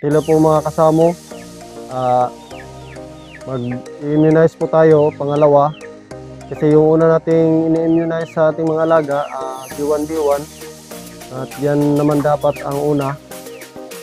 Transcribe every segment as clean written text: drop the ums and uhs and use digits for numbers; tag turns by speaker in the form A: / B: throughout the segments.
A: Hello po mga kasamo. Mag-immunize po tayo, pangalawa. Kasi yung una nating ini-immunize sa ating mga alaga, B1B1. At yan naman dapat ang una.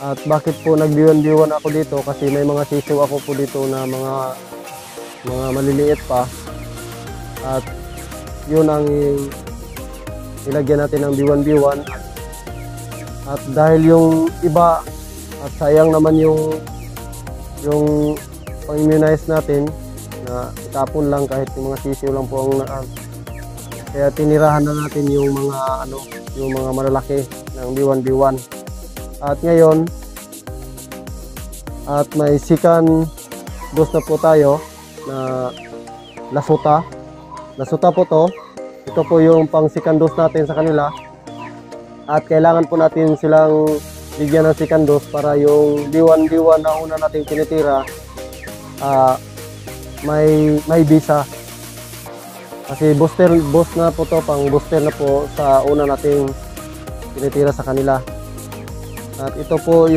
A: At bakit po nag-B1B1 ako dito? Kasi may mga sisiw ako po dito na mga maliliit pa. At yun ang ilagyan natin ng B1B1. At dahil yung iba, at sayang naman yung pang-immunize natin na itapon lang kahit yung mga sisiw lang po ang kaya tinirahan na natin yung mga malalaki ng B1B1. At ngayon at may second dose na po tayo na lasuta po to. Ito po yung pang second dose natin sa kanila at kailangan po natin silang bigyan ng second dose para yung B1B1 na una nating tinitira may visa. Kasi boost na po to, pang booster na po sa una nating tinitira sa kanila. At ito po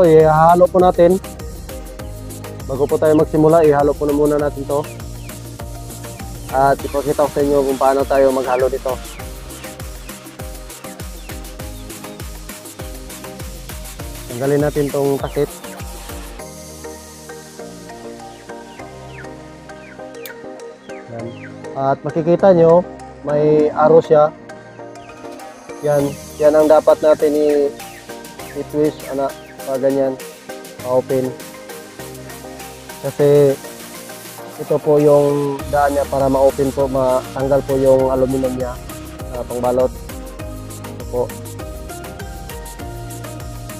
A: ihahalo po natin. Bago po tayo magsimula, ihalo po na muna natin to. At ipakita ko sa inyo kung paano tayo maghalo dito. Tanggalin natin tong takip. Yan. At makikita nyo, may arrow siya. Yan ang dapat natin i-twist, ganyan, open. Kasi ito po yung daan niya para ma-open po, matanggal po yung aluminum niya pangbalot. Ito po.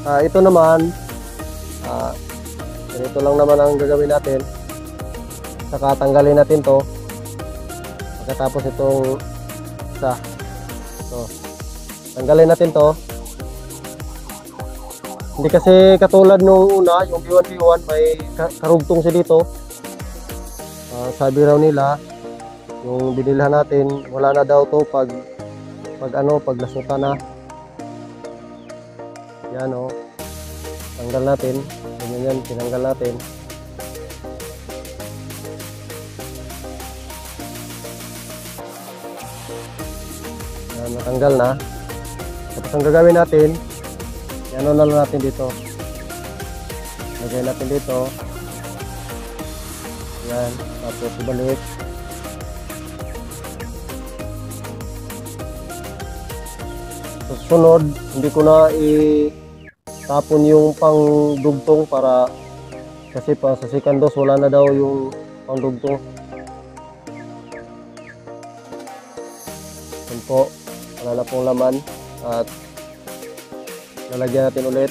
A: Ito naman, ganito lang naman ang gagawin natin. Saka tanggalin natin to. Pagkatapos itong isa. So, tanggalin natin to. Hindi kasi katulad nung una, yung B1B1 may karugtong siya dito. Sabi raw nila, yung binilhan natin, wala na daw to pag lasuta na. Yan o. Tanggal natin. Ganyan yan, tinanggal natin. Yan, natanggal na. Tapos ang gagawin natin, yan na lang natin dito. Lagay natin dito. Yan, tapos ibalik. Susunod, hindi ko na itapon yung pangdugtong kasi pa sa second dose wala na daw yung pangdugtong. Yan po, wala na pong laman at lalagyan natin ulit.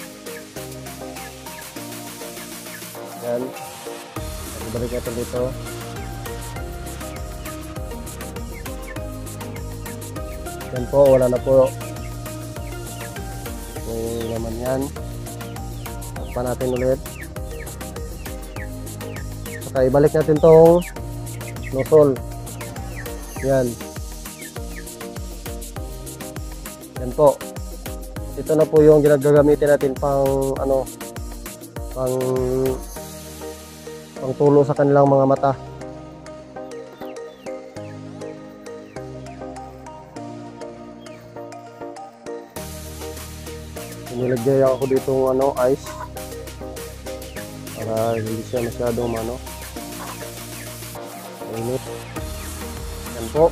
A: Yan. Balik natin dito. Yan po, wala na po yung laman yan. Takpan natin ulit. Saka ibalik natin tong nozzle. Yan. Yan po. Ito na po yung ginagagamitin natin pang tulo sa kanilang mga mata. Nilagay ako dito ice para hindi siya masyadong mainit. Yan po.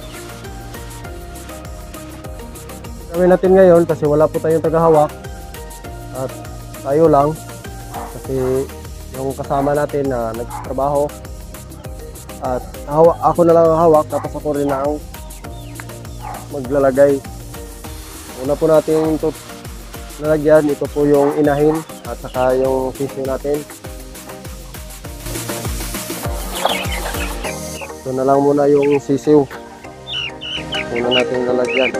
A: Gawin natin ngayon kasi wala po tayong tagahawak at tayo lang kasi yung kasama natin na nagtatrabaho at ako na lang ang hawak tapos ako rin ang maglalagay. Una po natin ito lalagyan, ito po yung inahin at saka yung sisiw natin. Ito na lang muna yung sisiw. Una natin lalagyan.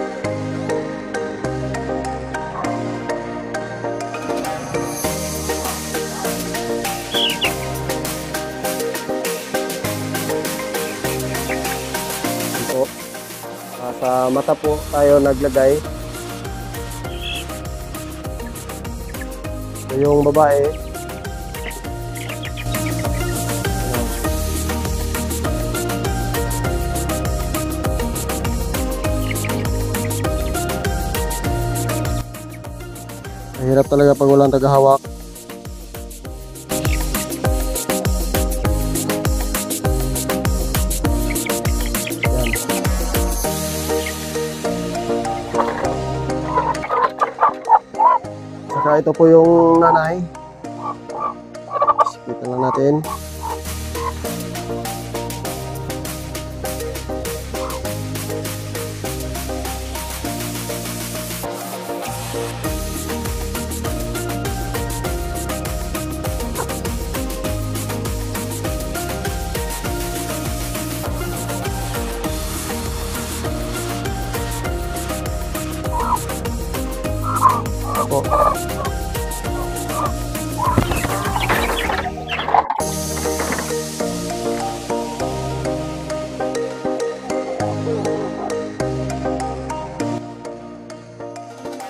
A: Sa mata po tayo naglagay. Ito yung babae. Mahirap talaga pag walang tagahawak. Yan. Saka ito po yung nanay. Kita lang natin. Po.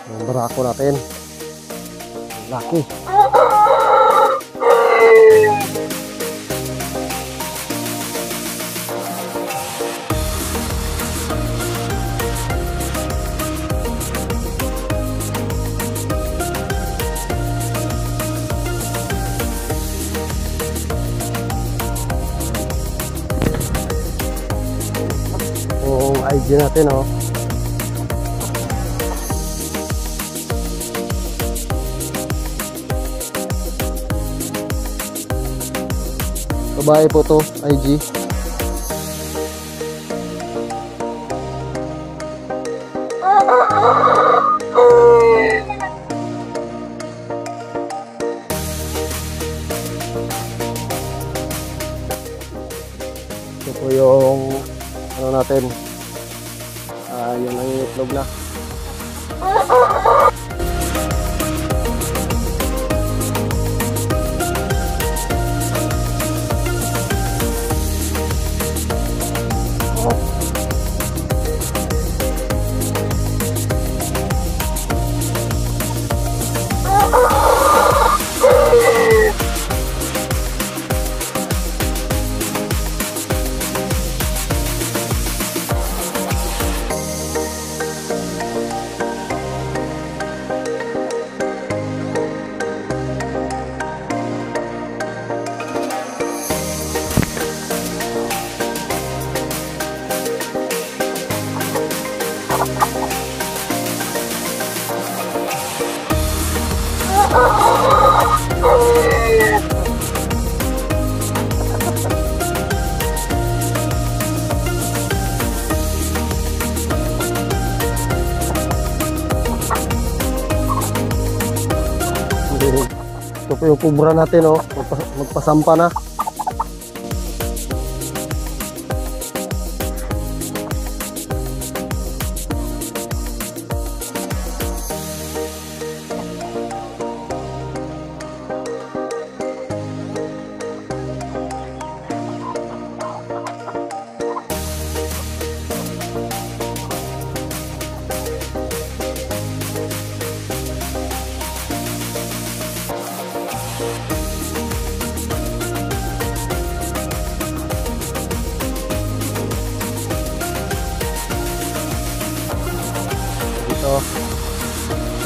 A: Yung barako natin. Laki. Yung IG natin, oh. Babae po to, IG. Ito po yung ano natin. Yan ang itlog na. Ito po yung kubra natin, oh. Magpasampa na.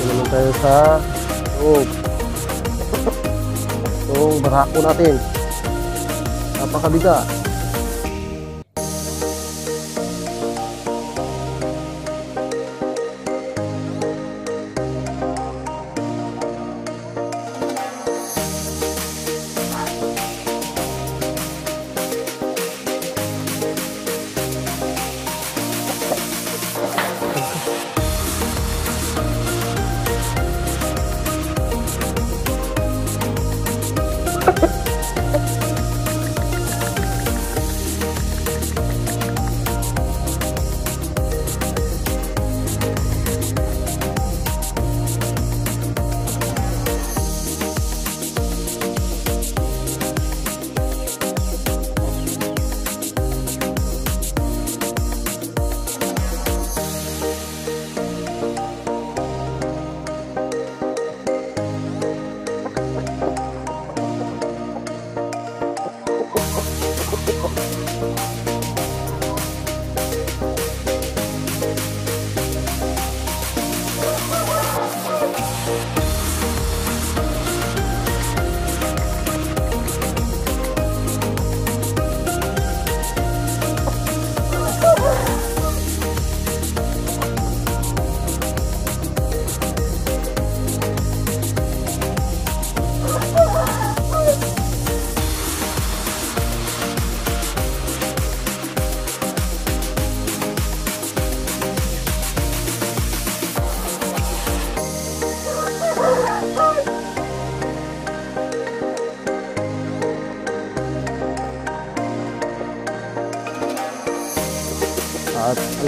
A: Dito naman tayo sa loob. Itong barako natin, napakabigat.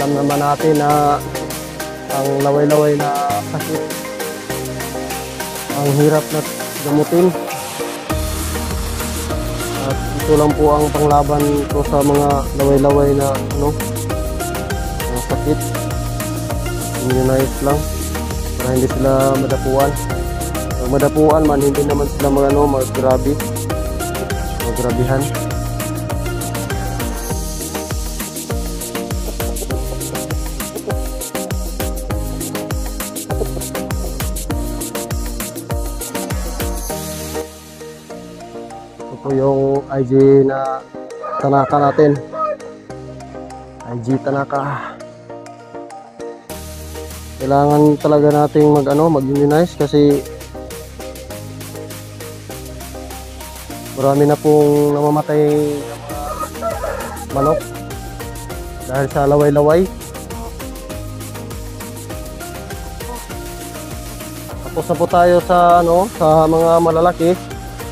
A: alam naman natin na ang laway-laway na sakit ang hirap na gamutin. At ito lang po ang panglaban ko sa mga laway-laway na sakit. Immunize lang para hindi sila madapuan. Pag madapuan man, hindi naman sila magrabihan. Ito po yung IG na Tanaka natin. IG Tanaka. Kailangan talaga nating mag-immunize kasi marami na pong namamatay ng mga manok dahil sa laway-laway. Tapos na po tayo sa sa mga malalaki.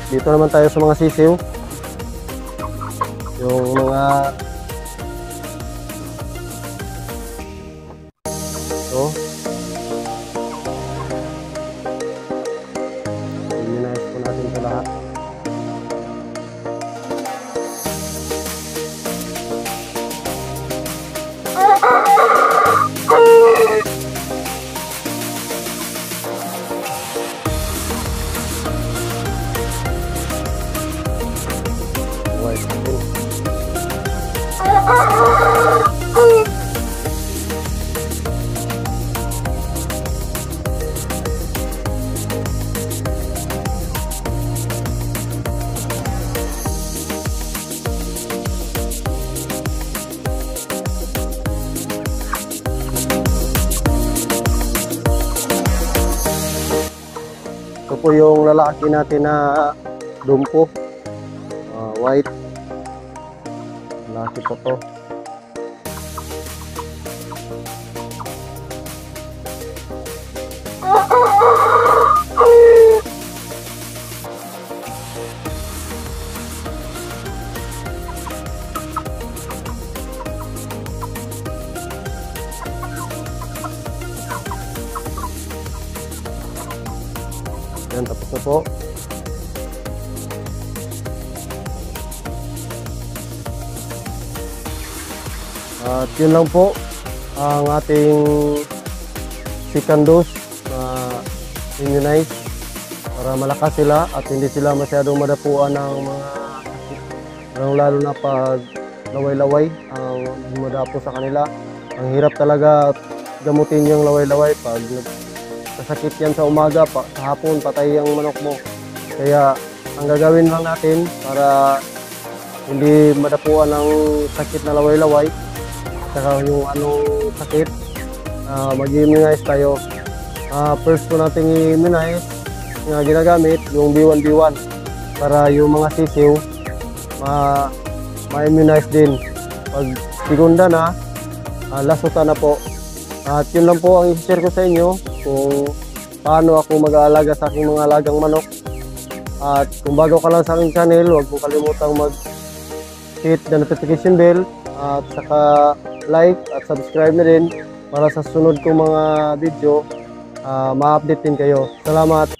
A: Dito naman tayo sa mga sisiw. Yung mga immunize po natin ito lahat. Ito po yung lalaki natin na dumpo, white. Lalaki po to. Yan, tapos na po. At yun lang po ang ating second dose na immunize para malakas sila at hindi sila masyadong madapuan ng mga sakit. Lalo na pag laway-laway ang madapo sa kanila. Ang hirap talaga gamutin yung laway-laway pag kasakit yan sa umaga, sa hapon patay ang manok mo. Kaya ang gagawin lang natin para hindi madapuan ng sakit na laway-laway saka yung sakit, mag-immunize tayo. First po natin i-immunize na ginagamit yung B1B1 para yung mga sisiw ma-immunize din. Pag segunda na, lasuta na po. At yun lang po ang i-share ko sa inyo kung paano ako mag-aalaga sa aking mga alagang manok. At kung bago ka lang sa aking channel, huwag mo kalimutang mag-hit the notification bell at saka like at subscribe na din para sa sunod kong mga video ma-update din kayo. Salamat!